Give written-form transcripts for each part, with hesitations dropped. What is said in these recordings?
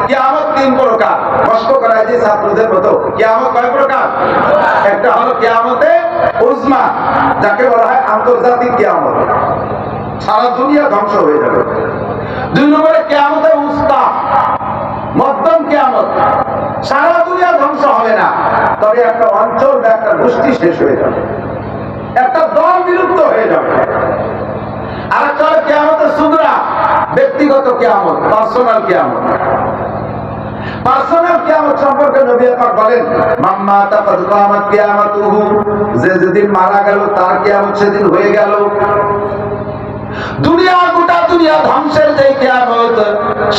কিয়ামত তিন প্রকার। কষ্ট করায় যে ছাত্রদের মতো, কিয়ামত কয় প্রকার? একটা হলো কিয়ামতে উজমা, যাকে বলা হয় আন্তর্জাতিক কিয়ামত, সারা দুনিয়া ধ্বংস হয়ে যাবে। দুই নম্বরে কিয়ামতে উস্তা, মধ্যম কিয়ামত, সারা দুনিয়া ধ্বংস হবে না, তবে একটা অঞ্চল বা একটা গোষ্ঠী শেষ হয়ে যাবে, একটা দল বিলুপ্ত হয়ে যাবে। আর একটা হলো কিয়ামতে সুগরা, ব্যক্তিগত কিয়ামত, পার্সোনাল কিয়ামত। পার্সোনাল কিয়ামত সম্পর্কে নবী পাক বলেন, মাম্মা তাকাদ কিয়ামত কিয়ামতুহু, যে যেদিন মারা গেল তার কিয়ামত সেদিন হয়ে গেল। দুনিয়া, গোটা দুনিয়া ধ্বংসের যে কিয়ামত,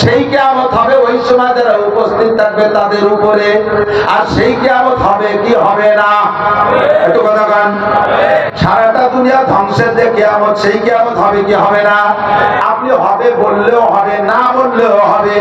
সেই কিয়ামত হবে ওই সময় যারা উপস্থিত থাকবে তাদের উপরে। আর সেই কিয়ামত হবে কি হবে না? একটু কথা বলেন। সারাটা দুনিয়া ধ্বংসের যে কিয়ামত, সেই কিয়ামত হবে কি হবে না? আপনি হবে বললেও হবে, না বললেও হবে,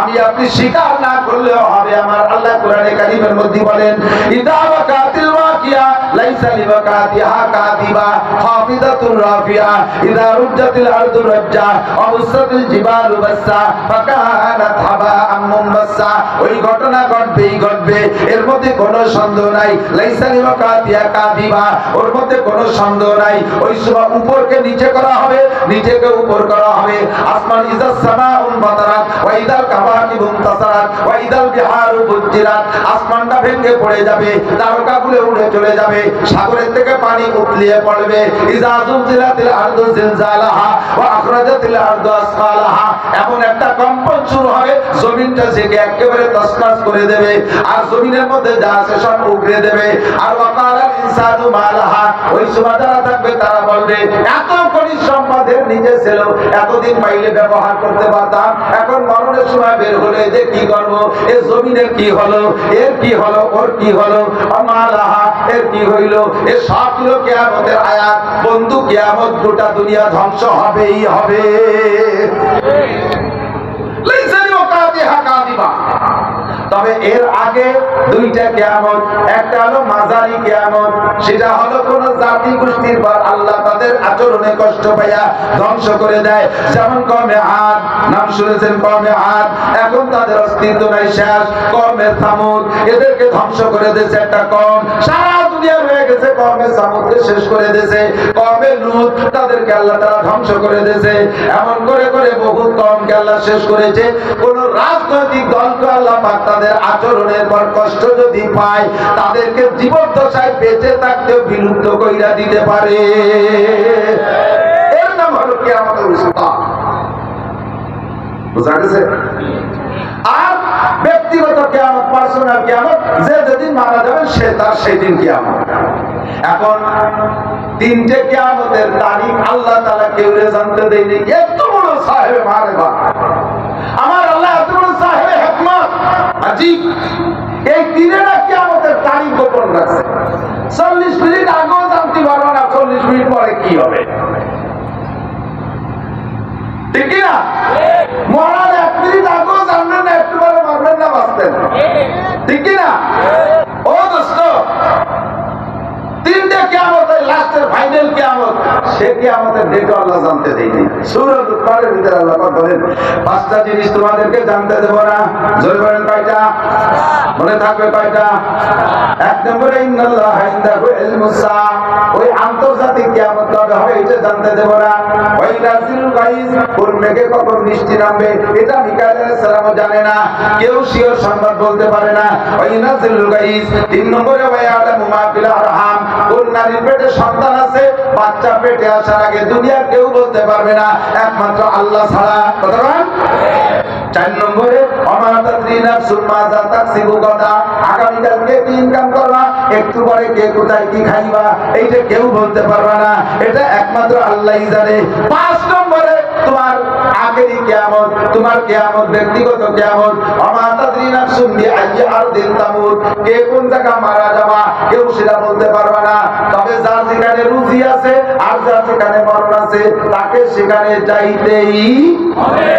আমি আপনি স্বীকার না করলেও হবে। আমার আল্লাহ কোরআনে কারীমের মধ্যে বলেন, ইদা ওয়াকাতিল ওয়াকিয়া লাইসা লিওয়াকাতিহা কাযিবা হাফিজাতুর রাফিয়া ইদা রুজ্জাতিল আরদু রাজ্জা ওয়া বুসাতিল জিবালু বাসসা ফাকানাত হাবাআম মুনবাসসা। ওই ঘটনা ঘটবেই ঘটবে, এর মধ্যে কোনো সন্দেহ নাই। লাইসা লিওয়াকাতিহা কাযিবা, ওর মধ্যে কোনো সন্দেহ নাই। ওই সময় উপরকে নিচে করা হবে, নিচেকে উপর করা হবে। আসমান ইজাস সামাউন ফাতারাত ওয়া ইদাল কাওয়াকিবু ইনতাসারাত ওয়া ইদাল বিহারু ফুজ্জিরাত, আসমানটা ভেঙে পড়ে যাবে, তারকাগুলো উড়ে চলে যাবে, সাগরের থেকে পানি উতলিয়ে পড়বে। ইজা জুলজিলাতিল আরদু জিলজালাহা ওয়া আখরাজাতিল আরদু আসকালাহা, এমন একটা কম্পন শুরু হবে, জমিনটা জেগে একেবারে তছনছ করে দেবে, আর জমিনের মধ্যে যা আছে সব উগড়ে দেবে। আর ওয়াকালাল ইনসানু মালাহা, ওই সময় যারা থাকবে তারা বলবে, এত খনিজ সম্পদের নিচে ছিল, এতদিন পাইলে ব্যবহার করতে পারতাম, এখন মরণের সময় বের হলে যে কি করবো, এ জমিনের কি হলো, এর কি হলো, ওর কি হলো, মালাহা, এর কি হইল। এ সবগুলো কিয়ামতের আয়াত। বন্ধু, কিয়ামত গোটা দুনিয়া ধ্বংস হবেই হবে। তবে এর আগে দুইটা কিয়ামত, একটা হলো মাঝারি কিয়ামত, সেটা হলো কোন জাতি গোষ্ঠীর পর আল্লাহ তাদের আচরণে কষ্ট পাইয়া ধ্বংস করে দেয়। যেমন কওমে আদ, নাম শুনেছেন কওমে আদ, এখন তাদের অস্তিত্ব নাই, শেষ। কওমে সামুদ, এদেরকে ধ্বংস করে দিয়েছে একটা কওম, সারা দুনিয়া রয়ে গেছে। কওমে সামুদকে শেষ করে দিয়েছে। কওমে লূত, তাদেরকে আল্লাহ তাআলা ধ্বংস করে দিয়েছে। এমন করে করে বহুত কওমকে আল্লাহ শেষ করেছে। কোন রাজনৈতিক দলকে আল্লাহ পাক তাদের আচরণের পর কষ্ট যদি পায়, তাদেরকে জীবদ্দশায় বেঁচে থাকতেও বিলুপ্ত কইরা দিতে পারে। এর নাম হলো কিয়ামতের উস্তা। বুঝা গেছে? আর ব্যক্তিগত কিয়ামত, পার্সোনাল কিয়ামত, যে যেদিন মারা যাবে সে তার সেই দিন কিয়ামত। এখন তিনটে কিয়ামতের তারিখ আল্লাহ তাআলা কেউরে জানতে দেয়নি। এত বড় সাহেব মারেবা আমার আল্লাহ, এত বড় সাহেব হিকমত আজীব, এই তিনটা কিয়ামতের তারিখ গোপন রাখছে। 40 মিনিট আগেও জানতে পারবে না 40 মিনিট পরে কি হবে, ঠিক কি না? মরার 1 মিনিট আগেও জানবেন না, একটু পরে মারবেন না, বাঁচতেন, ঠিক কি না? ও দোস্ত, তিনটে কিয়ামত, লাস্টের ফাইনাল কিয়ামত, সে কিয়ামতের ডেট আল্লাহ জানতে দেয়নি। সূরা লুকমানের ভিতরে আল্লাহ পাক বলেন, 5টা জিনিস তোমাদেরকে জানতে দেব না। জোরে বলেন কয়টা? মনে থাকবে কয়টা? 1 নম্বরে ইন্নাল্লাহা ইনদাহু ইলমুস সাআ, ওই আন্তর্জাতিক কিয়ামত কবে হবে এটা জানতে দেব না। ওয়া ইনাজিলুল গায়জ, কোন মেঘে কখন বৃষ্টি নামবে এটা মিকাইল আলাইহিস সালামও জানে না, কেউ শিওর সংবাদ বলতে পারে না। ওয়া ইনাজিলুল গায়জ। 3 নম্বরে ওয়া ইয়ালামু মা ফিল আরহাম, কোন নারীর পেটে সন্তান আছে, বাচ্চা পেটে আসার আগে দুনিয়া কেউ বলতে পারবে না, একমাত্র আল্লাহ ছাড়া। কথা বলেন। 4 নম্বরে ওমা তাদরি নাফসুম মাযা তাকসিবু গাদা, আগামীকাল কে কি ইনকাম করবা, একটু পরে কে কোথায় কি খাইবা, এইটা কেউ বলতে পারবে না, এটা একমাত্র আল্লাহই জানে। 5 নম্বরে তোমার আখেরি কিয়ামত, তোমার কিয়ামত ব্যক্তিগত কিয়ামত। ওমা তাদরি নাফসুম বিআইয়ি আরদিন তামুত, কে কোন জায়গা মারা যাবা কেউ সেটা বলতে পারবে না। তবে যার যেখানে রুজি আছে আর যার যেখানে মরণ আছে, তাকে সেখানে যাইতেই হবে।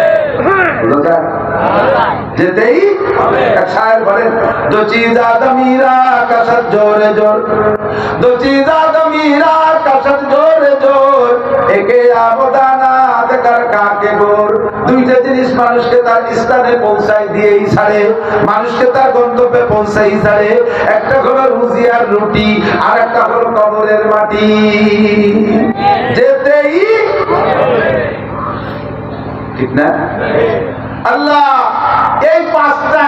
যেতেই হবে। এক শায়ের বলেন, দো চিজ আদমিরা কাশত জোরে জোর, দো চিজ আদমিরা কাশত জোরে জোর, একে আবদানা কর কাকে আগে গোর। দুইটা জিনিস মানুষকে তার স্থানে পৌঁছায় দিয়েই ছাড়ে, মানুষকে তার গন্তব্যে পৌঁছাই ছাড়ে। একটা হলো রুজি আর রুটি, আর একটা হলো কবরের মাটি। যেতেই ঠিক না? আল্লাহ এই পাঁচটা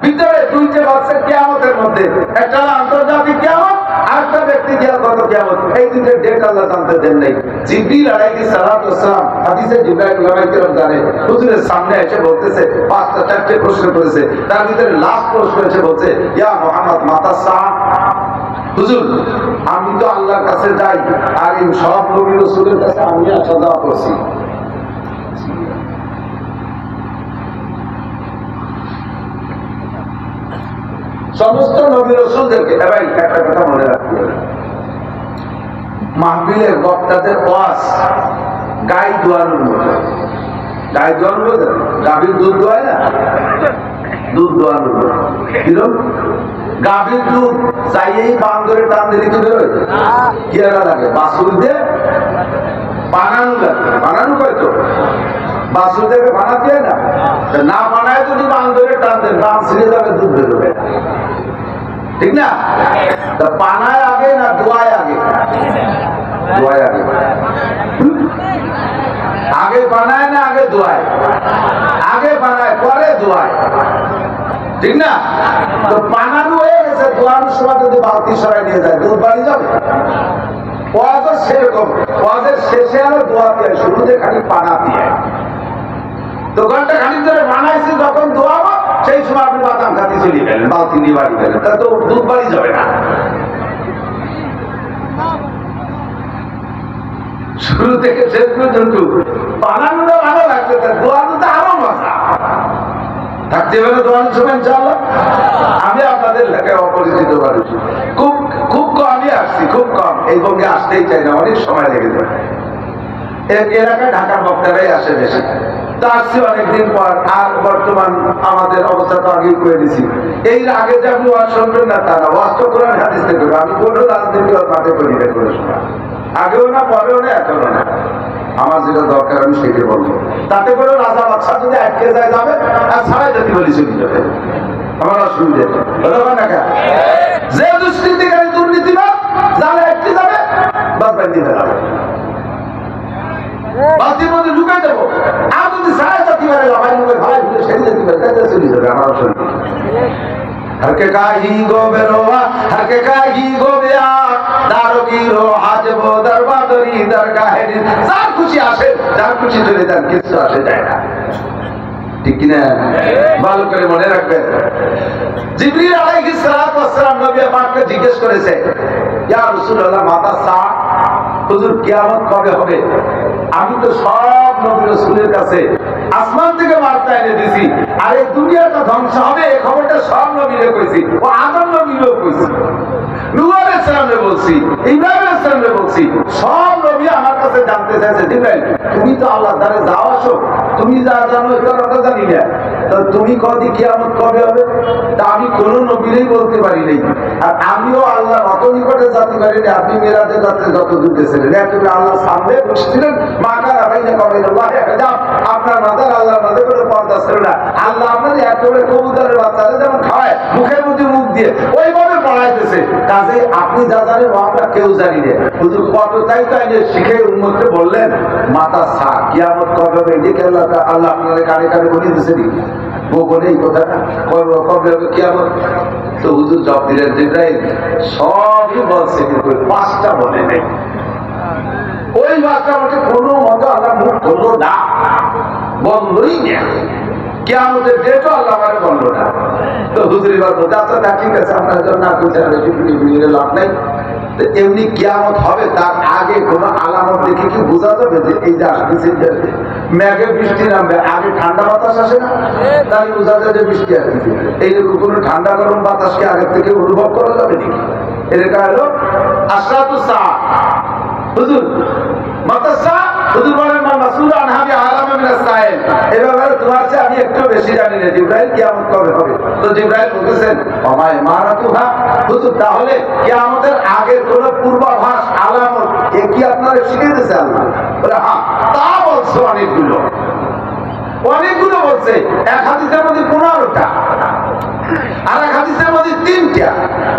ভিতরে দুইটা বাচ্চা কিয়ামতের মধ্যে, একটা হলো আন্তর্জাতিক কিয়ামত, আরেকটা ব্যক্তিগত কিয়ামত। এই দুইটা ডেট আল্লাহ জানতে দেন নাই। জিবরিল আলাইহিস সালাতু ওয়াস সালাম হাদিসে জিবরাইল উলামায়ে কেরাম জানে, হুজুরের সামনে এসে বলতেছে, পাঁচটা চারটে প্রশ্ন করেছে, তার ভিতরে লাস্ট প্রশ্ন এসে বলছে, ইয়া মুহাম্মদ মাতা সা। হুজুর আমি তো আল্লাহর কাছে যাই, আর এই সব নবী রাসূলের কাছে আমি আসা যাওয়া করছি। সমস্ত নবী রাসূলদেরকে ভাই একটা কথা মনে রাখতে হবে, মাহফিলের বক্তাদের ওয়াজ গাই দোয়ানোর মতো। গাই দোয়ানো বলতে গাভীর দুধ দোয়ায় না, দুধ দোয়ানোর মতো। কিরকম? গাভীর দুধ চাইয়েই বান্দরে টান দিলে কি বেরোয়? কি লাগে? বাছুর দিয়ে বানানো লাগে, বানানো হয়তো বাছুর থেকে বানাতে হয় না, না বানায় যদি বান্দরে টান দেন বান ছিঁড়ে যাবে, দুধ বেরোবে, ঠিক না? বানায় আগে না দোয়ায় আগে? দোয়ায় আগে। আগে বানায় না আগে দোয়ায়? আগে বানায় পরে দোয়ায়, ঠিক না? তো বানানো হয়ে গেছে, দোয়ানোর সময় যদি বালতি সরাই নিয়ে যায় দুধ বাড়ি যাবে। ওয়াজও সেরকম, ওয়াজের শেষে আরো দোয়া দিয়ে, শুরুতে খালি পানা দিয়ে। তো ঘন্টা খালি ধরে বানাইছি, যখন দোয়াবো সেই সময় আপনি বাদাম খাতে চলে গেলেন, বালতি নিয়ে বাড়ি গেলেন, তা তো দুধ বাড়ি যাবে না। শুরু থেকে শেষ পর্যন্ত বানানোটা ভালো লাগছে, তার দোয়ানোটা আরো মজা থাকতে পারে। দোয়ানোর সময় ইনশাআল্লাহ আমি আপনাদের এলাকায় অপরিচিত মানুষ, খুব খুব কমই আসছি, খুব কম। এই বঙ্গে আসতেই চাই না, অনেক সময় লেগে যায়। এলাকায় ঢাকার বক্তারাই আসে বেশি, তা আসছি অনেকদিন পর। আর বর্তমান আমাদের অবস্থা তো আগেই করে দিছি। এই আগে যে আপনি ওয়াজ শুনবেন না তা না, ওয়াজ তো কোরআন হাদিস থেকে করবো। আমি কোনো রাজনীতি মাঠে করি না কোনো সময়, আগেও না পরেও না এখনো না। আমার যেটা দরকার আমি সেটা বলবো। তাতে করে রাজা বাদশা যদি আটকে যায় যাবে, আর ছাড়াই জাতি বলি চলে যাবে, আমার অসুবিধা না। যে দুষ্কৃতিকারী দুর্নীতিবাদ যারা আটকে যাবে, বাদ বাকি যাবে, বাতির মধ্যে ঢুকাই দেবো। আর যদি সারা জাতি পারে লাভাই ঢুকে ভাই ঢুকে সেই জাতি পারে তাতে চলে যাবে, আমার অসুবিধা। हर के काही गो बेरोआ हर के काही गो बेया दारो की रो आज वो दरबादरी दरगाहे যার খুশি আসে, যার খুশি চলে যান, কিছু আসে যায় না, ঠিক না? ভালো করে মনে রাখবেন। জিবরিল আলাইহিস সালাতু ওয়াস সালাম নবী পাককে জিজ্ঞেস করেছে, ইয়া রাসূলুল্লাহ মাতা সা, হুজুর কিয়ামত কবে হবে? আমি তো সব নবী রাসূলের কাছে আসমান থেকে বার্তা এনে দিছি, আর এই দুনিয়াটা ধ্বংস হবে এই খবরটা সব নবীরে কইছি, ও আদম নবীরেও কইছি, নূহ আলাইহিস সালামকে বলছি, ইব্রাহিম আলাইহিস সালামকে বলছি। সব নবী আমার কাছে জানতে চাইছে, জিবরাইল তুমি তো আল্লাহর দ্বারে যাও আসো, তুমি যা জানো এটা আমরা জানি না, তো তুমি কদি কিয়ামত কবে হবে? তা আমি কোন নবীরেই বলতে পারি নাই, আর আমিও আল্লাহর অত নিকটে যেতে পারি না। আপনি মেরাজে যাত্রা যত দূরে ছিলেন, একেবারে আল্লাহর সামনে বসছিলেন, মাকার আবাইনা কবেন আল্লাহ হেজাব, আপনার মাথার আল্লাহর মাঝে কোনো পর্দা ছিল না। আল্লাহ আপনাদের একেবারে কবুতরের বাচ্চারা যেমন খাওয়ায় মুখের মধ্যে মুখ দিয়ে ওইভাবে পড়াইতেছে। কাজে আপনি যা জানেন আমরা কেউ জানি না। হুজুর কত তাই তাই যে শিখে উন্মতকে বললেন মাতা সা, কিয়ামত কবে হবে এদিকে আল্লাহ আপনাদের কানে কানে বলে দিচ্ছে নি গোপনে এই কথাটা, কবে হবে কিয়ামত? তো হুজুর জবাব দিলেন, জিবরাইল সবই বলছে কিন্তু পাঁচটা বলে নেই। ওই মাত্রা আমাকে কোনো মতো আল্লাহ মুখ করলো না, বললই না, কিয়ামতের ডেটও আল্লাহ আমাকে বললো না। তো হুজুর এবার বলতে আচ্ছা ঠিক আছে, আপনার জন্য না করছে লাভ নাই। এমনি কিয়ামত হবে তার আগে কোন আলামত দেখে কি বোঝা যাবে যে এই যে আসতেছে মেঘে বৃষ্টি নামবে, আগে ঠান্ডা বাতাস আসে না, তাহলে বোঝা যায় যে বৃষ্টি আসতেছে। এইরকম কোন ঠান্ডা গরম বাতাসকে আগে থেকে অনুভব করা যাবে নাকি? এটা হলো আশরাতুস সাআ। হুজুর মাতা সা, হুজুর বলেন মান মাসউলুন আনহা আ'লামু মিনাস সাইল। এই ব্যাপারে তোমার চেয়ে আমি একটু বেশি জানি না জিবরাইল কিয়ামত কবে হবে। তো জিবরাইল বলেছেন ওমায় মারাতুহা, হুজুর তাহলে কিয়ামতের আগের কোন পূর্বাভাস আলামত এ কি আপনারা শিখিয়ে দিয়েছে আল্লাহ? বলে হ্যাঁ, তা বলছে অনেকগুলো বলছে। এক হাদিসের মধ্যে 15টা, আর এক হাদিসের মধ্যে 3টা,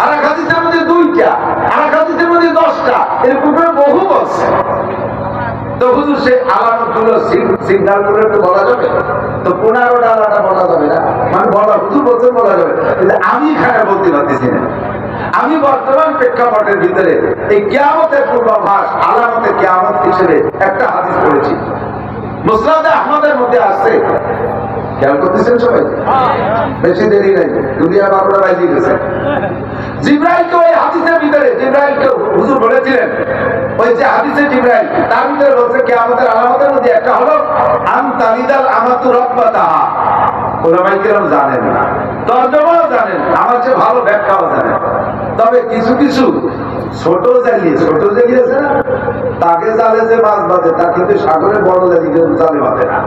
আর এক হাদিসের মধ্যে 2টা, আর এক হাদিসের মধ্যে 10টা, এরকম করে বহু বলছে। তো হুজুর সেই আলামতগুলো সিগন্যাল করে একটু বলা যাবে? তো 15টা আলাদা বলা যাবে না, মানে বলা হুজুর বলতে বলা যাবে, কিন্তু আমি এখানে বলতে পারতেছি না। আমি বর্তমান প্রেক্ষাপটের ভিতরে এই কিয়ামতের পূর্বাভাস আলামতে কিয়ামত হিসেবে একটা হাদিস পড়েছি, মুসনাদে আহমদের মধ্যে আসছে। খেয়াল করতেছেন সবাই? বেশি দেরি নাই, দুনিয়া 12টা বাজে গেছে। জিবরাইলকে ওই হাদিসের ভিতরে জিবরাইলকে হুজুর বলেছিলেন, ওই যে হাদিসে জিবরাইল তার ভিতরে বলছে কিয়ামতের আলামতের মধ্যে একটা হলো আন তালিদাল আমাতু রাব্বাতাহা। ওলামায়ে কেরাম জানেন না, তরজমাও জানেন, আমার চেয়ে ভালো ব্যাখ্যাও জানেন। তবে কিছু কিছু ছোট জালি আছে না, তাকে জালে যে মাছ বাঁধে তা কিন্তু সাগরের বড় জালিকে জালে বাঁধে না।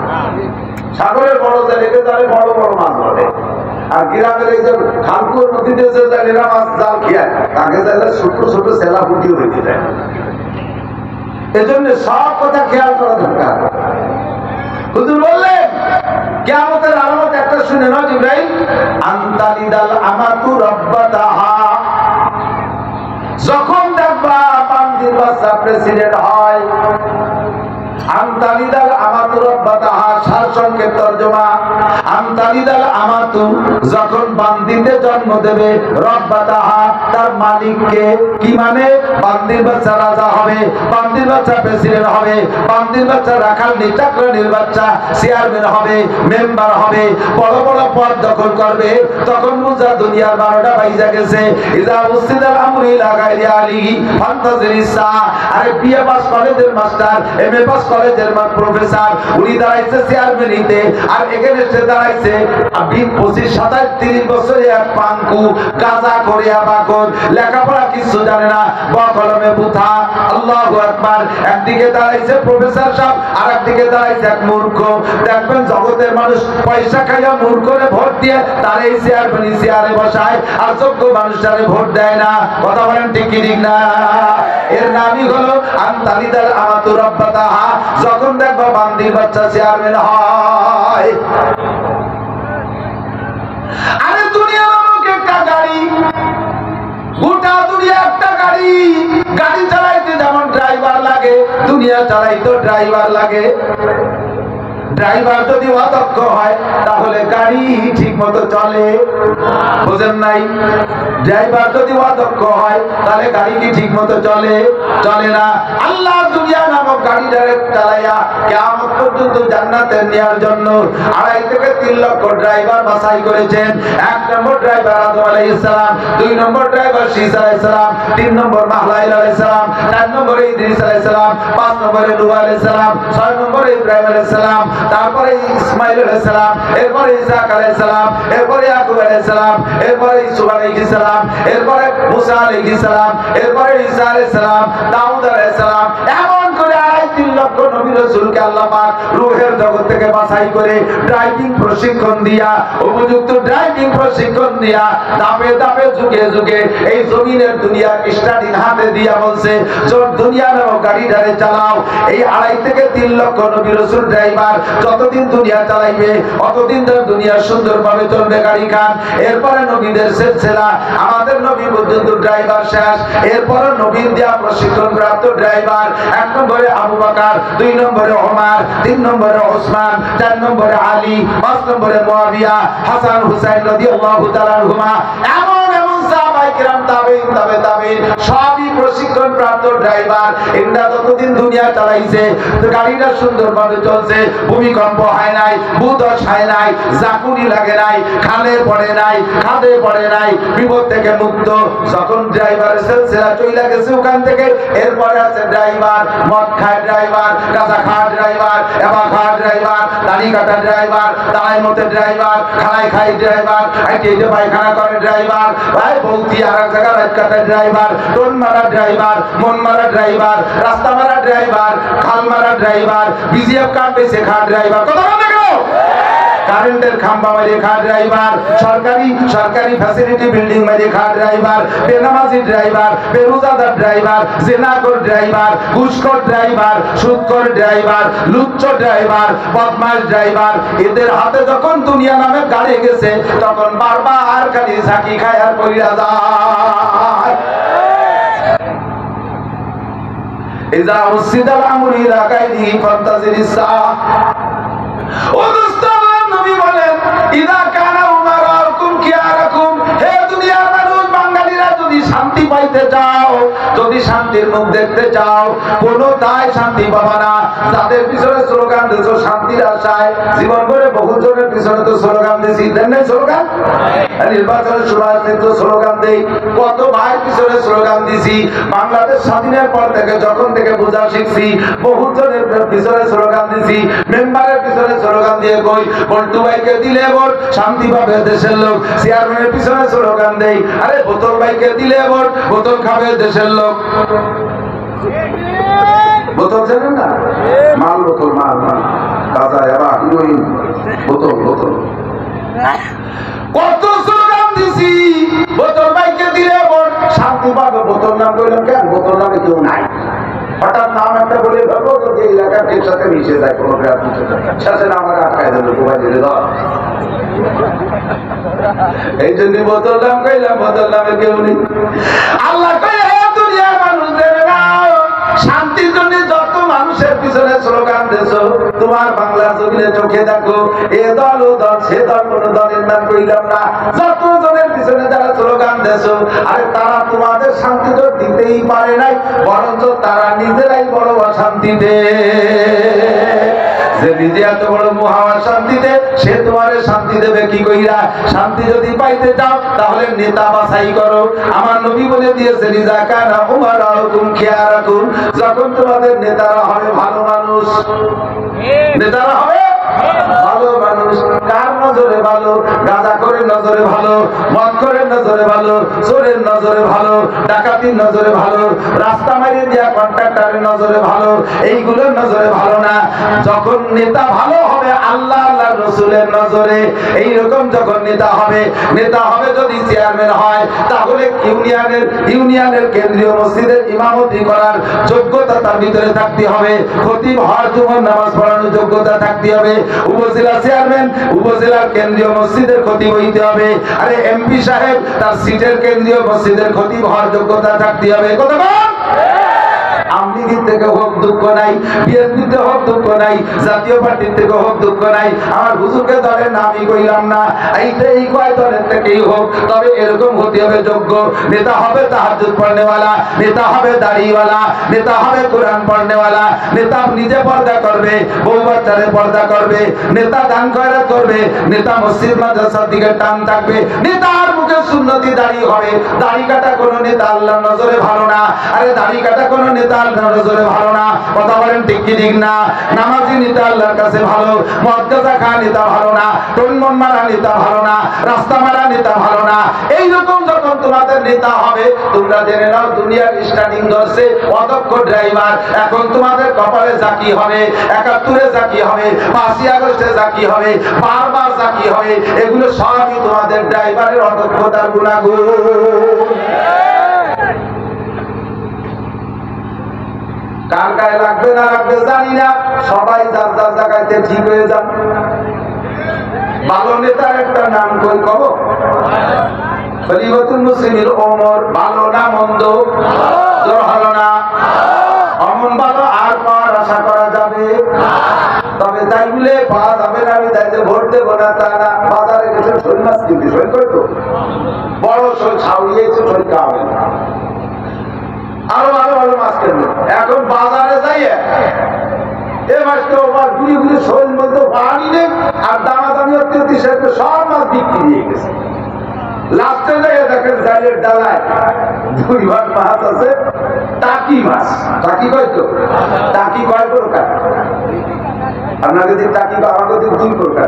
সাগরের বড় জালিকে জালে বড় বড় মাছ বাঁধে, আর গ্রামের এই যে খালকুর নদীতে যে জালিরা মাছ জাল খেয়ে তাকে জালে ছোট ছোট সেলা ফুটিয়ে হইতে যায়। এজন্য সব কথা খেয়াল করা দরকার। হুজুর বললেন কিয়ামতের আলামত একটা শুনে নাও জিবরাইল, আনতালিদাল আমাতু রাব্বাতাহা। যখন দেখবা বান্দির বাচ্চা প্রেসিডেন্ট হয়, আনতালিদাল আমাতু রাব্বাতাহা সার সংক্ষেপ তরজমা, আনতালিদাল আমাতু যখন বান্দিতে জন্ম দেবে, রাব্বাতাহা তার মালিককে। কি মানে? বান্দির বাচ্চা রাজা হবে, বান্দির বাচ্চা প্রেসিডেন্ট হবে, বান্দির বাচ্চা রাখাল চাকরানির বাচ্চা চেয়ারম্যান হবে, মেম্বার হবে, বড় বড় পদ দখল করবে। তখন বুঝা দুনিয়ার 12টা বাইজা গেছে। ইজা উসিদাল আমরু ইলা গায়রি আলিহি ফান্তাজিরিস সাআ। আরে বিএ পাস কলেজের মাস্টার, এমএ পাস কলেজের প্রফেসর, উনি দাঁড়াইছে চেয়ারম্যানিতে, আর এগেনস্টে দাঁড়াইছে 20, 25, 27, 30 বছরে এক পাঙ্কু গাঁজা করে আবাকর, লেখাপড়া কিছু জানে না, বকলমে বুথা। আল্লাহু আকবার। একদিকে দাঁড়াইছে প্রফেসর সাহেব, আর একদিকে দাঁড়াইছে এক মূর্খ। দেখবেন জগতের মানুষ পয়সা খাইয়া মূর্খরে ভোট দিয়ে তার এই চেয়ারম্যানি চেয়ারে বসায়, আর যোগ্য মানুষটারে ভোট দেয় না। কথা বলেন ঠিক কি ঠিক না? এর নামই হলো আনতালিদাল আমাতু রাব্বাতাহা। যখন দেখবা বান্দির বাচ্চা চেয়ারম্যান হয়। আরে দুনিয়া নামক একটা গাড়ি, গোটা দুনিয়া একটা গাড়ি। গাড়ি চালাইতে যেমন ড্রাইভার লাগে, দুনিয়া চালাইতে ড্রাইভার লাগে। ড্রাইভার যদি অদক্ষ হয় তাহলে গাড়ি ঠিক মতো চলে, বুঝেন নাই? ড্রাইভার যদি অদক্ষ হয় তাহলে গাড়ি কি ঠিক মতো চলে? চলে না। আল্লাহ দুনিয়া নামক গাড়ি ডাইরেক্ট চালাইয়া কিয়ামত পর্যন্ত জান্নাতে নেওয়ার জন্য 2.5 থেকে 3 লক্ষ ড্রাইভার বাছাই করেছেন। 1 নম্বর ড্রাইভার আদম আলাইহিস সালাম, 2 নম্বর ড্রাইভার শীস আলাইহিস সালাম, 3 নম্বর মাহলাইল আলাইহিস সালাম, 4 নম্বরে ইদ্রিস আলাইহিস সালাম, 5 নম্বরে নূহ আলাইহিস সালাম, 6 নম্বরে ইব্রাহিম আলাইহিস সালাম, তারপরে ইসমাইল আলাইহিস সালাম, এরপরে ইসাক আলাইহিস সালাম, এরপরে ইয়াকুব আলাইহিস সালাম, এরপরে ইউসুফ আলাইহিস সালাম, এরপরে মুসা আলাইহিস সালাম, এরপরে ঈসা আলাইহিস সালাম, দাউদ আলাইহিস সালাম। এমন করে 2.5-3 লক্ষ নবী রাসূলকে আল্লাহ পাক রূহের জগৎ থেকে বাছাই করে ড্রাইভিং প্রশিক্ষণ দিয়া, উপযুক্ত ড্রাইভিং প্রশিক্ষণ দিয়া, ধাপে ধাপে যুগে যুগে এই জমিনের দুনিয়া স্টাডিং হাতে দিয়া বলছে, দুনিয়া নামক গাড়িটারে চালাও। এই 2.5 থেকে 3 লক্ষ নবী রাসূল ড্রাইভার যতদিন দুনিয়া চালাইবে অতদিন ধরে দুনিয়া সুন্দরভাবে চলবে গাড়ি খান। এরপরে নবীদের সিলসিলা, আমাদের নবী পর্যন্ত ড্রাইভার শেষ। এরপরে নবীর দেয়া প্রশিক্ষণ প্রাপ্ত ড্রাইভার 1 নম্বরে আবু বকর, 2 নম্বরে ওমর, 3 নম্বরে ওসমান, 4 নম্বরে আলী, 5 নম্বরে মুয়াবিয়া, হাসান হুসাইন রাদিয়াল্লাহু তাআলা আনহুমা। এমন এমন সাহাবায়ে কিরাম, তাবেঈন, তাবেঈন সবই প্রশিক্ষণ প্রাপ্ত ড্রাইভার। এরা যতদিন দুনিয়া চালাইছে গাড়িটা সুন্দরভাবে চলছে, ভূমিকম্প হয় নাই, ভূধস হয় নাই, জাকুনি লাগে নাই, খালে পড়ে নাই, খাদে পড়ে নাই, বিপদ থেকে মুক্ত। যখন ড্রাইভারের সিলসিলা চইলা গেছে ওখান থেকে, এরপরে আছে ড্রাইভার মদ খায় ড্রাইভার, গাঁজা খায় ড্রাইভার, এবা খায় ড্রাইভার, দাড়ি কাটা ড্রাইভার, তালাই মতে ড্রাইভার, খানায় খাই ড্রাইভার, আইটি পায়খানা করে ড্রাইভার, ভাই বলতে তুই আর এক জায়গায় রাত কাটার ড্রাইভার, টোন মারা ড্রাইভার, মন মারা ড্রাইভার, রাস্তা মারা ড্রাইভার, খাল মারা ড্রাইভার, বিজিএফ কার্ড বেঁচে খা ড্রাইভার, কথা বলতে গেল কারেন্টের খাম্বা মারিয়ে খা ড্রাইভার, সরকারি ফ্যাসিলিটি বিল্ডিং মারিয়ে খা ড্রাইভার, বেনামাজি ড্রাইভার, বেরোজাদার ড্রাইভার, জেনাকর ড্রাইভার, ঘুষখোর ড্রাইভার, সুদখোর ড্রাইভার, লুচ্চ ড্রাইভার, বদমাশ ড্রাইভার, এদের হাতে যখন দুনিয়া নামে গাড়ি গেছে তখন বারবার খালি ঝাঁকি খায় আর কইরা যায়। ইজা উসিদাল আমরু ইলা কাইদি ফান্তাজিরিস সাআহ। ও দোস্ত, নবী বলেন ইদা কানা উমারাকুম কিয়ারাকুম, হে দুনিয়ার মানুষ বাঙালিরা, যদি শান্তি পাইতে চাও, যদি শান্তির মুখ দেখতে চাও, কোন দায় শান্তি পাবা না। যাদের পিছনে স্লোগান দিছো শান্তির আশায়, জীবন ভরে বহু জনের পিছনে তো স্লোগান দিছি, দেন নাই স্লোগান? নির্বাচনের সময় তো স্লোগান দেই, কত ভাই পিছনে স্লোগান দিছি। বাংলাদেশ স্বাধীনের পর থেকে যখন থেকে বোঝা শিখছি, বহু জনের পিছনে স্লোগান দিছি, মেম্বারের পিছনে স্লোগান দিয়ে কই বল্টু ভাইকে দিলে ভোট শান্তি পাবে দেশের লোক, চেয়ারম্যানের পিছনে স্লোগান দেই, আরে বোতল ভাইকে দিলে ভোট বোতল খাবে দেশের লোক। বোতল জানেন না? মাল বোতল, মাল মাল গাঁজা এবার হিরোইন, বোতল বোতল, কত স্লোগান দিছি। বোতল ভাইকে দিলে ভোট শান্তি পাবে, বোতল নাম বললাম কেন? বোতল নামে কেউ নাই, হঠাৎ নাম একটা বলে ভাবো যে এলাকার কেউ সাথে মিশে যায়, কোনো শেষে না আমার আটকায় দিল কোথায় দিলে ধর। এই জন্য বোতল নাম কইলাম, বোতল নামে কেউ নেই। আল্লাহ কইলে দুনিয়ার মানুষদের শান্তির জন্য যত মানুষের পিছনে স্লোগান দিছো, তোমার বাংলা জমিনে চোখে দেখো, এ দল ও দল সে দল, কোন দলের নাম কইলাম না, যত জনের পিছনে যারা স্লোগান দিছো, আরে তারা তোমাদের শান্তি তো দিতেই পারে নাই, বরঞ্চ তারা নিজেরাই বড় অশান্তিতে। যে নিজে এত বড় মহা শান্তিতে, সে তোমারে শান্তি দেবে কি কইরা? শান্তি যদি পাইতে চাও তাহলে নেতা বাছাই করো। আমার নবী বলে দিয়েছে ইজা কানা উমারাকুম খিয়ারাকুম, যখন তোমাদের নেতারা হবে ভালো মানুষ, নেতারা হবে ভালো মানুষ। কার নজরে ভালো? গাঁজাখোরের নজরে ভালো, মদখোরের নজরে ভালো, চোরের নজরে ভালো, ডাকাতির নজরে ভালো, রাস্তা মারিয়ে দেওয়া কন্ট্রাক্টরের নজরে ভালো, এইগুলোর নজরে ভালো না। যখন নেতা ভালো হবে আল্লাহ আল্লাহ রসুলের নজরে, এইরকম যখন নেতা হবে, নেতা হবে যদি চেয়ারম্যান হয়, তাহলে ইউনিয়নের কেন্দ্রীয় মসজিদের ইমামতি করার যোগ্যতা তার ভিতরে থাকতে হবে, খতিব হওয়ার জুমার নামাজ পড়ানোর যোগ্যতা থাকতে হবে, উপজেলা চেয়ারম্যান উপজেলার কেন্দ্রীয় মসজিদের খতিব হইতে হবে, আরে এমপি সাহেব তার সিটের কেন্দ্রীয় মসজিদের খতিব হওয়ার যোগ্যতা থাকতে হবে। কথা বল। আমলিগের থেকে হোক দুঃখ নাই, বিএনপিতে হোক দুঃখ নাই, জাতীয় পার্টির থেকে হোক দুঃখ নাই, আমার হুজুরকে দলের নামই কইলাম না, এই কয় দলের থেকেই হোক, তবে এরকম হতে হবে যোগ্য নেতা। হবে তাহাজ্জুদ পড়নেওয়ালা, নেতা হবে দাড়িওয়ালা, নেতা হবে কোরআন পড়নেওয়ালা, নেতা নিজে পর্দা করবে, বউ বাচ্চারে পর্দা করবে, নেতা দান খয়রাত করবে, নেতা মসজিদ মাদ্রাসার দিকে টান থাকবে, নেতার মুখে সুন্নতি দাড়ি হবে। দাড়ি কাটা কোনো নেতা আল্লাহর নজরে ভালো না, আরে দাড়ি কাটা কোনো নেতা আল্লাহর নজরে ভালো না। কথা বলেন ঠিক কি ঠিক না? নামাজি নেতা আল্লাহর কাছে ভালো, মদ গাঁজা খাওয়া নেতা ভালো না, টনমন মারা নেতা ভালো না, রাস্তা মারা নেতা ভালো না। এইরকম যখন তোমাদের নেতা হবে, তোমরা জেনে নাও দুনিয়ার স্টার্টিং ধরছে অদক্ষ ড্রাইভার। এখন তোমাদের কপালে জাকি হবে, ৭১-এ জাকি হবে, ৫ই আগস্টে জাকি হবে, বারবার জাকি হবে, এগুলো সবই তোমাদের ড্রাইভারের অদক্ষতার গুণাগুণ। কার গায়ে লাগবে না লাগবে জানি না, সবাই যার যার জায়গাতে ঠিক হয়ে যান। ভালো নেতার একটা নাম কই কব? খলিফাতুল মুসলিমিন ওমর। ভালো না মন্দ? জোর হলো না? অমন ভালো আর পাওয়ার আশা করা যাবে? তবে তাই বলে পাওয়া যাবে না আমি তাইতে ভোট দেবো না তা না। বাজারে গেছে শোল মাছ কিনতে, শোল করে তো বড় শোল ছাউড়িয়েছে, শোল খাওয়াবে আরো ভালো ভালো মাছ কিনবে। এখন বাজারে যাইয়ে এ মাছটা ওবার ঘুরি ঘুরি শোল মধ্যে পানি নেই, আর দামাদামি অত্যন্ত সব মাছ বিক্রি হয়ে গেছে। লাস্টে যাইয়ে দেখেন জালের ডালায় 2 ভাগ মাছ আছে, টাকি মাছ। টাকি কয় তো? টাকি কয় প্রকার? আপনাকে দিন টাকি, আমাকে দিন 2 প্রকার।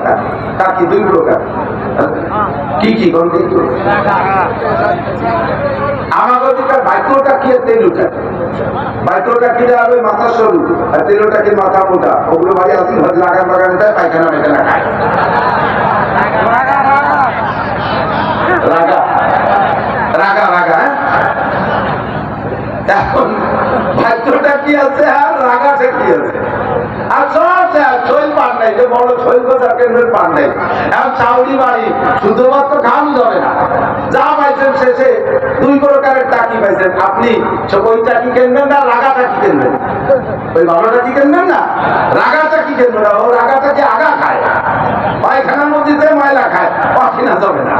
টাকি 2 প্রকার। কি কি কোন কিন্তু আমাগতিকার বাইকটা কি তেলুটা বাইকটা কি আর ওই মাথা সরু আর তেলুটা কি মাথা মোটা ওগুলো বাড়ি আসি লাগান বাগানে যায় পায়খানা মেখানা খায় রাগা রাগা রাগা এখন ভাগ্যটা কি আছে আর রাগাটা কি আছে আর ছইল পান নাই যে বড় ছইল কেন্দ্রের পান নাই এখন চাউরি বাড়ি শুধুমাত্র ঘাম যাবে না যা পাইছেন শেষে দুই প্রকারের টাকি পাইছেন আপনি ওই টাকি কিনবেন না রাগা টাকি কিনবেন ওই ভালো টাকি কিনবেন না রাগা টাকি কিনবেন না ও রাগা টাকি আগা খায় পায়খানার মধ্যে ময়লা খায় কিনা যাবে না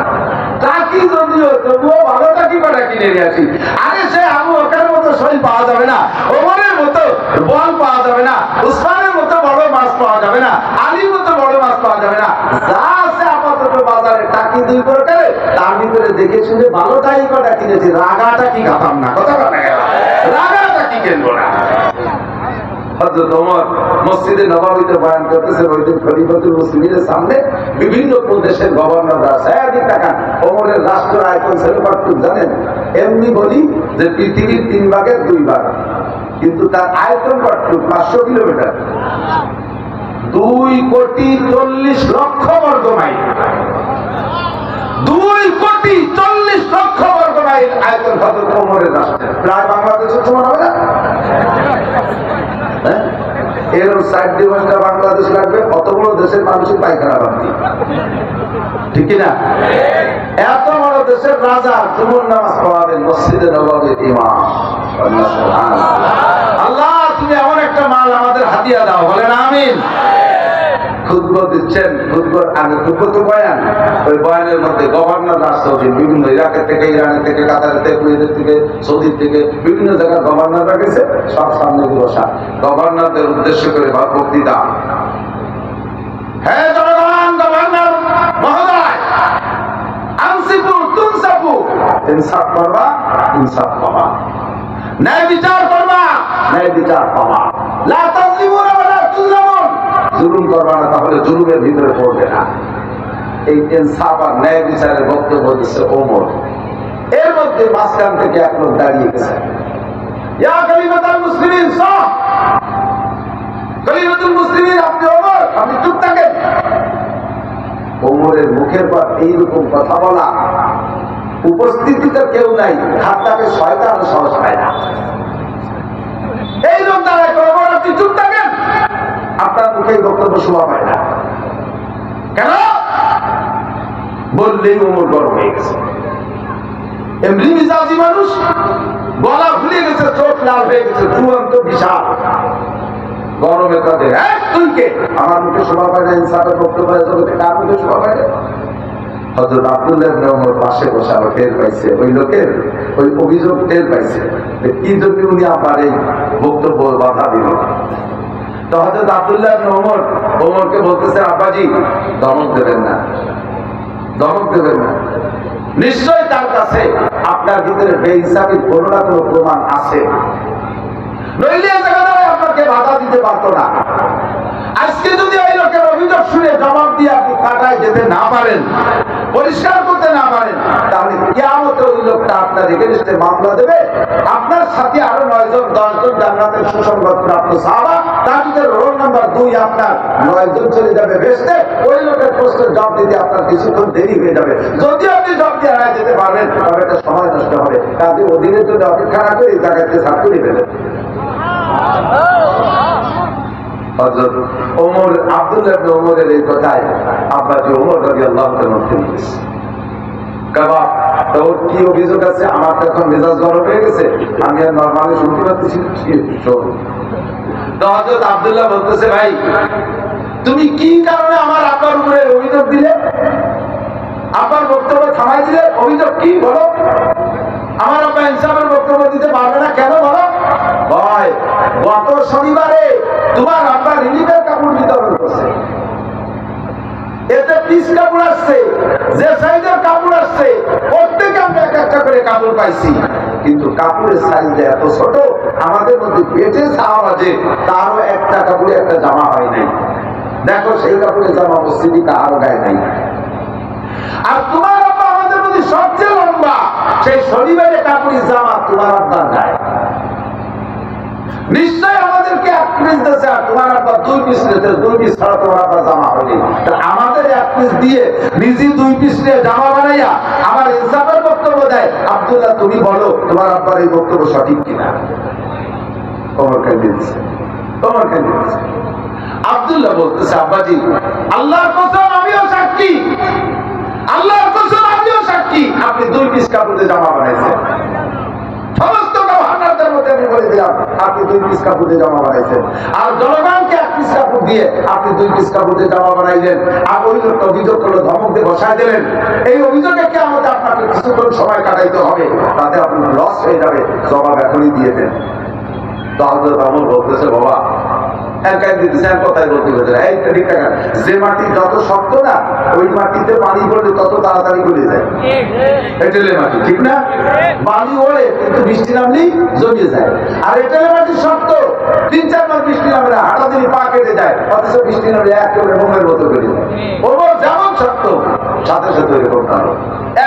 টাকি যদিও তবুও ভালো টাকি কটা কিনে নিয়ে আসি আরে সে আবু বকরের মতো শরীর পাওয়া যাবে না ওমরের মতো বল পাওয়া যাবে না উসমানের মতো বড় মাছ পাওয়া যাবে না আলীর মতো বড় মাছ পাওয়া যাবে না যা আছে আপাতত বাজারে টাকি দুই প্রকারে তার ভিতরে দেখে শুনে ভালো টাকি কটা কিনেছি রাগাটা কি খাতাম না কথা কথা গেল রাগাটা কি কিনবো না হযরত ওমর মসজিদে নববীতে বয়ান করতেছেন ওই দিন খলিফাতুল মুসলিমের সামনে বিভিন্ন প্রদেশের গভর্নররা সায়াদি টাকা ওমরের রাষ্ট্র আয়তন ছিল কতটুকু জানেন এমনি বলি যে পৃথিবীর 3 ভাগের 2 ভাগ কিন্তু তার আয়তন কতটুকু 500 কিলোমিটার 2,40,00,000 বর্গ মাইল 2,40,00,000 বর্গ মাইল আয়তন হযরত ওমরের রাষ্ট্রের প্রায় বাংলাদেশের সমান হবে না এরকম 60 দিবসটা বাংলাদেশ লাগবে কত বড় দেশের মানুষের পায়খানা বান্তি ঠিক না এত বড় দেশের রাজা জুমুর নামাজ পড়াবেন মসজিদে নববীর ইমাম আল্লাহ তুমি এমন একটা মাল আমাদের হাতিয়া দাও বলেন আমিন খুতবা দিচ্ছেন খুতবার আগে খুতবা তো বয়ান ওই বয়ানের মধ্যে গভর্নর রাষ্ট্রপতি বিভিন্ন ইরাকের থেকে ইরানের থেকে কাতারের থেকে কুয়েতের থেকে সৌদির থেকে বিভিন্ন জায়গার গভর্নররা গেছে সব সামনে বসা গভর্নরদের উদ্দেশ্য করে বক্তৃতা হ্যাঁ জনগণ গভর্নর মহোদয় আনসিফু তুনসাফু ইনসাফ করবা ইনসাফ পাবা ন্যায় বিচার করবা ন্যায় বিচার পাবা লা তাযলিমুনা ওয়া লা তুযলামুন জুলুম করবা না তাহলে জুলুমের ভিতরে পড়বে না এই ইনসাফ আর ন্যায় বিচারের বক্তব্য দিচ্ছে ওমর এর মধ্যে মাঝখান থেকে এক লোক দাঁড়িয়ে গেছে ইয়া খলিফাতুল মুসলিমিন সাহ খলিফাতুল মুসলিমিন আপনি ওমর আপনি চুপ থাকেন ওমরের মুখের পর এইরকম কথা বলা উপস্থিতিতে কেউ নাই খাতাকে শয়তান সাহস পায় না এই লোক দাঁড়ায় ওমর আপনি চুপ থাকেন আপনার মুখে বক্তব্য শোভা পায় না কেন বললেই ওমর গরম হয়ে গেছে এমনি মিজাজি মানুষ গলা ফুলে গেছে চোখ লাল হয়ে গেছে চূড়ান্ত বিশাল গরমে তাদের তুই কে আমার মুখে শোভা পায় না ইনসাফের বক্তব্য জগতে কার মুখে শোভা পায় না হযরত আব্দুল্লাহ ইবনে ওমর পাশে বসা টের পাইছে ওই লোকের ওই অভিযোগ টের পাইছে কি জন্য উনি আবার এই বক্তব্য বাধা দিল তো হযরত আব্দুল্লাহ ইবনে ওমর ওমরকে বলতেছে আব্বাজি ধমক দেবেন না ধমক দেবেন না নিশ্চয় তার কাছে আপনার ভিতরে বেইনসাফির কোনো না কোনো প্রমাণ আছে নইলে জায়গায় আপনাকে বাধা দিতে পারতো না আজকে যদি ওই লোকের অভিযোগ শুনে জবাব দিয়ে আপনি কাটায় যেতে না পারেন পরিষ্কার করতে না পারেন তাহলে কিয়ামতে ওই লোকটা আপনার এগেইনস্টে মামলা দেবে আপনার সাথে আরো 9 জন 10 জন জান্নাতের সুসংবাদ প্রাপ্ত সাহাবা তার ভিতরে রোল নাম্বার 2 আপনার 9 জন চলে যাবে বেহেশতে ওই লোকের প্রশ্নের জবাব দিতে আপনার কিছুক্ষণ দেরি হয়ে যাবে যদি আপনি জবাব দিয়ে হারায় যেতে পারবেন তবে একটা সময় নষ্ট হবে কাজে অধীনের জন্য অপেক্ষা না করে এই জায়গাতে সাফ করে ফেলেন হযরত ওমর আব্দুল্লাহ ইবনে ওমরের এই কথায় আব্বাজি ওমর রাদিয়াল্লাহু তাআলা কাবা তোর কি অভিযোগ আছে আমার তো এখন মেজাজ গরম হয়ে গেছে আমি আর নরমালি শুনতে পাচ্ছি তো হযরত আব্দুল্লাহ বলতেছে ভাই তুমি কি কারণে আমার আব্বার উপরে অভিযোগ দিলে আব্বার বক্তব্য থামাই দিলে অভিযোগ কি বলো আমার আব্বা ইনসাফের বক্তব্য দিতে পারবে না কেন বলো ভাই গত শনিবারে তোমার আব্বা রিলিফের কাপড় বিতরণ করছে এতে পিস কাপড় আসছে যে সাইজের কাপড় আসছে প্রত্যেকে আমরা একটা করে কাপড় পাইছি কিন্তু কাপড়ের সাইজটা এত ছোট আমাদের মধ্যে পেটে ছাওয়া আছে তারও একটা কাপড়ে একটা জামা হয় নাই দেখো সেই কাপড়ের জামা মসজিদে কারো গায়ে নাই আর তোমার আব্বা সবচেয়ে লম্বা সেই শনিবারে কাপড়ি জামা তোমার আব্বার গায়ে। নিশ্চয় আমাদেরকে এক পিস দিয়েছে, আর তোমার আব্বা 2 পিস দিয়েছে, 2 পিস ছাড়া তোমার আব্বা জামা হয়নি। আমাদের এক পিস দিয়ে নিজে 2 পিস নিয়ে জামা বানাইয়া আমার ইনসাফের বক্তব্য দেয়। আব্দুল্লাহ তুমি বলো তোমার আব্বার এই বক্তব্য সঠিক কিনা? তোমার কেন দিচ্ছে, তোমার কেন দিচ্ছে? আব্দুল্লাহ বলতেছে আব্বাজি আল্লাহর কসম আমিও সাক্ষী, আল্লাহর কসম আমিও সাক্ষী, আপনি 2 পিস কাপড়ে জামা বানাইছেন। সমস্ত গভর্নরদের মধ্যে আমি বলে দিলাম আপনি 2 পিস কাপড়ে জামা বানাইছেন, আর জনগণকে 1 পিস কাপড় দিয়ে আপনি 2 পিস কাপড়ে জামা বানাইলেন। আর ওই লোকটা অভিযোগ করলো, ধমক দিয়ে বসায় দিলেন। এই অভিযোগে কি আমাদের আপনাকে কিছুক্ষণ সময় কাটাইতে হবে, তাতে আপনি লস হয়ে যাবে, জবাব এখনই দিয়ে দেন। তো হযরত ওমর বলতেছে বাবা যে মাটি যত শক্ত না ওই মাটিতে পানি পড়লে তত তাড়াতাড়ি গলে যায়, এঁটেলে মাটি ঠিক না? পানি ওড়ে কিন্তু বৃষ্টি নামলেই জমিয়ে যায়। আর এঁটেলে মাটি শক্ত, 3-4 মাস বৃষ্টি নামে না, হাঁটা দিনই পা কেটে যায়, অথচ বৃষ্টি নামলে একেবারে মোমের মতো করে যায়। ওমর যেমন শক্ত সাথে সাথে এরকম কারো।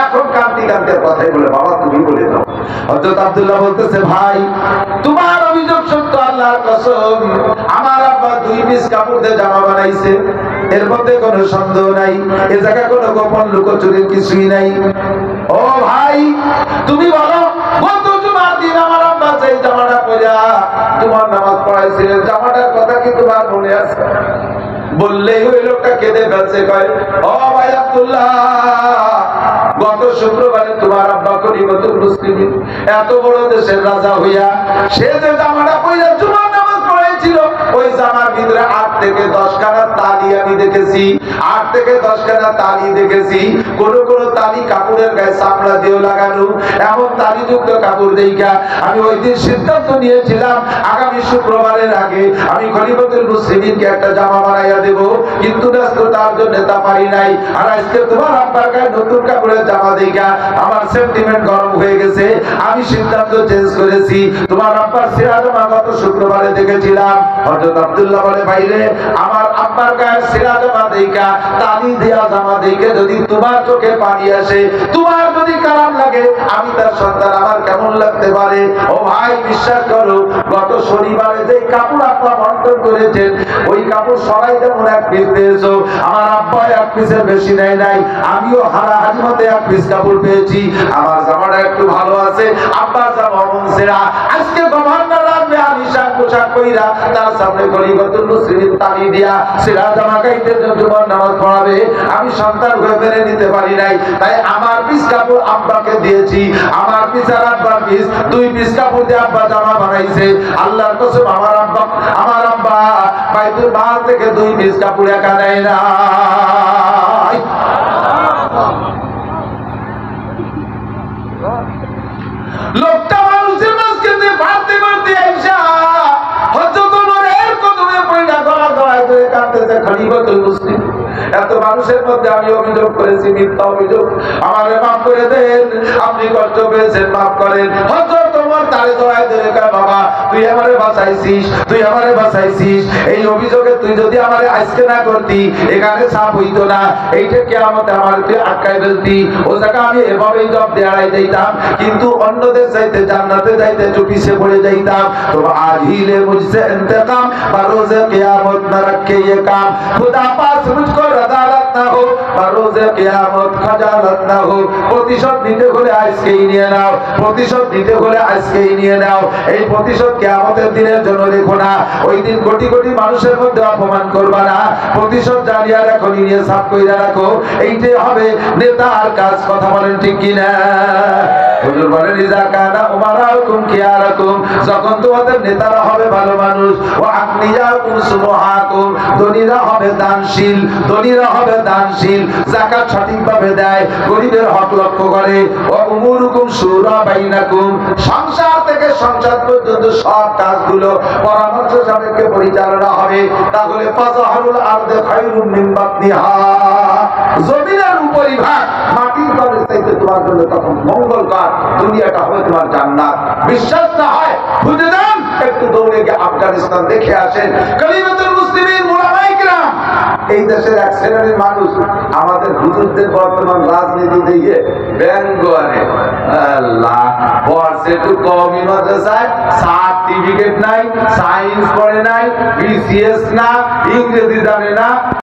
এখন কান্তি কান্তের কথাই বলে বাবা তুমি বলে দাও। হযরত আব্দুল্লাহ বলতেছে ভাই তোমার অভিযোগ সত্য, আল্লাহর কসম আমার আব্বা 2 পিস কাপড় দিয়ে জামা বানাইছে, এর মধ্যে কোনো সন্দেহ নাই, এ জায়গায় কোনো গোপন লুকোচুরির কিছুই নাই। ও ভাই তুমি বলো গত জুমার দিন আমার আব্বা সেই জামাটা পরা তোমার নামাজ পড়াইছিলেন, জামাটার কথা কি তোমার মনে আছে? বললেই ওই লোকটা কেঁদে ফেলছে, কয় ও ভাই আব্দুল্লাহ গত শুক্রবারে তোমার আব্বা খলিফাতুল মুসলিমিন এত বড় দেশের রাজা হইয়া সে যে জামাটা পরে জুমার নামাজ পড়েছিল ওই জামার ভিতরে 8 থেকে 10 খানা তালি আমি দেখেছি, 8 থেকে 10 খানা তালি দেখেছি। কোন কোন তালি কাপড়ের গায়ে চামড়া দিয়ে লাগানো, এমন তালিযুক্ত কাপড় দেখা আমি ওই দিন সিদ্ধান্ত নিয়েছিলাম আগামী শুক্রবারের আগে আমি খলিফাতুল মুসলিমিনকে একটা জামা বানাইয়া দেব, কিন্তু ব্যস্ততার জন্য তা পারি নাই। আর আজকে তোমার আব্বার গায়ে নতুন কাপড়ের জামা দেখা আমার সেন্টিমেন্ট গরম হয়ে গেছে, আমি সিদ্ধান্ত চেঞ্জ করেছি। তোমার আব্বার ছেঁড়া জামা গত শুক্রবারে দেখেছিলাম। হযরত আব্দুল্লাহ বলে ভাইরে আমার আব্বার গায়ে ছেঁড়া জামা দেখা, তালি দেয়া জামা দেখে যদি তোমার চোখে পানি আসে, তোমার যদি খারাপ লাগে, আমি তার সন্তান আমার কেমন লাগতে পারে? ও ভাই বিশ্বাস করো গত শনিবারে যে কাপড় আব্বা বন্টন করেছেন ওই কাপড় সবাই যেমন 1 পিস পেয়েছো, আমার আব্বা 1 পিসের বেশি নেয় নাই, আমিও হারাহারি মধ্যে 1 পিস কাপড় পেয়েছি। আমার জামাটা একটু ভালো আছে, আব্বার জামা মন ছেঁড়া। আজকে গভর্নর আসবে আলিশান পোশাক পইরা তার সামনে খলিফাতুল মুসলিমিন তালি দিয়া ছেঁড়া জামা গাইতে জুমার নামাজ পড়াবে, আমি সন্তান হয়ে মেনে নিতে পারি নাই, তাই আমার পিস কাপড় আব্বাকে দিয়েছি। আমার পিস আর আব্বার পিস 2 পিস কাপড় দিয়ে আব্বা জামা বানাইছে। আল্লাহর কসম আমার আব্বা বাইতুল মাল থেকে 2 পিস কাপড় একা নেয় না। লোকটা মানুষের মাঝখানে ভাবতে ভাবতে আইসা হযরত ওমরের কদমে পড়া গলা গলায় ধরে কাঁদতেছে খলিফাতুল মুসলিম। এত মানুষের মধ্যে আমি অভিযোগ করেছি, মিথ্যা অভিযোগ, আমারে মাফ করে দেন, আপনি কষ্ট পেয়েছেন মাফ করেন। হযরত ওমর তারে জড়ায় ধরে কয় বাবা তুই আমারে বাঁচাইছিস, তুই আমারে বাঁচাইছিস, এই অভিযোগে তুই যদি আমারে আজকে না করতি এখানে সাপ হইতো না, এইটা কিয়ামতে আমার তুই আটকায় ফেলতি, ও জায়গা আমি এভাবেই জব দিয়ে আড়াই যাইতাম, কিন্তু অন্যদের চাইতে জান্নাতে যাইতে চুপিসে পড়ে যাইতাম। তো আজ হিলে মুঝসে ইন্তেকাম বা রোজে কিয়ামত না রাখে ये काम, खुदा पास मुझको अदालत ना हो বা রোজে কিয়ামত খজালত না हो। প্রতিশোধ নিতে হলে আজকেই নিয়ে নাও, প্রতিশোধ নিতে হলে আজকেই নিয়ে নাও। এই প্রতিশোধ কিয়ামতের দিনের জন্য রেখো না, ওই দিন কোটি কোটি মানুষের মধ্যে অপমান করবা না, প্রতিশোধ জানিয়ে রাখো, নিয়ে সাফ কইরা রাখো, এইটাই হবে নেতার কাজ। কথা বলেন ঠিক কি না? হুজুর বলেন ইজা কানা উমারাকুম কিয়ারাকুম, যখন তোমাদের নেতারা হবে ভালো মানুষ, ওয়া আকনিয়াকুম সুবহাকুম, ধনীরা হবে দানশীল, ধনীরা হবে দানশীল, যাকাত সঠিকভাবে দেয়, গরিবের হক লক্ষ্য করে, ওয়া উমুরুকুম শুরা বাইনাকুম, সংসার থেকে সংসার পর্যন্ত সব কাজগুলো পরামর্শ সাপেক্ষে পরিচালনা হবে, তাহলে ফাজাহুল আরদে খায়রুম মিন বাতনিহা, জমিনের উপরিভাগ মাটির তলে চাইতে তোমার জন্য তখন মঙ্গলকর, দুনিয়াটা হবে তোমার জান্নাত। বিশ্বাস না হয় খুঁজে দেন, একটু দৌড়ে গিয়ে আফগানিস্তান দেখে আসেন, খলিফাতুল মুসলিমিন উলামায়ে কিরাম এই দেশের এক শ্রেণীর মানুষ আমাদের হুজুরদের বর্তমান রাজনীতি দিয়ে ব্যঙ্গ আনে। আল্লাহ, পড়ছে একটু কমই মাদ্রাসায়, সার্টিফিকেট নাই, সায়েন্স পড়ে নাই, বিসিএস না, ইংরেজি জানে না।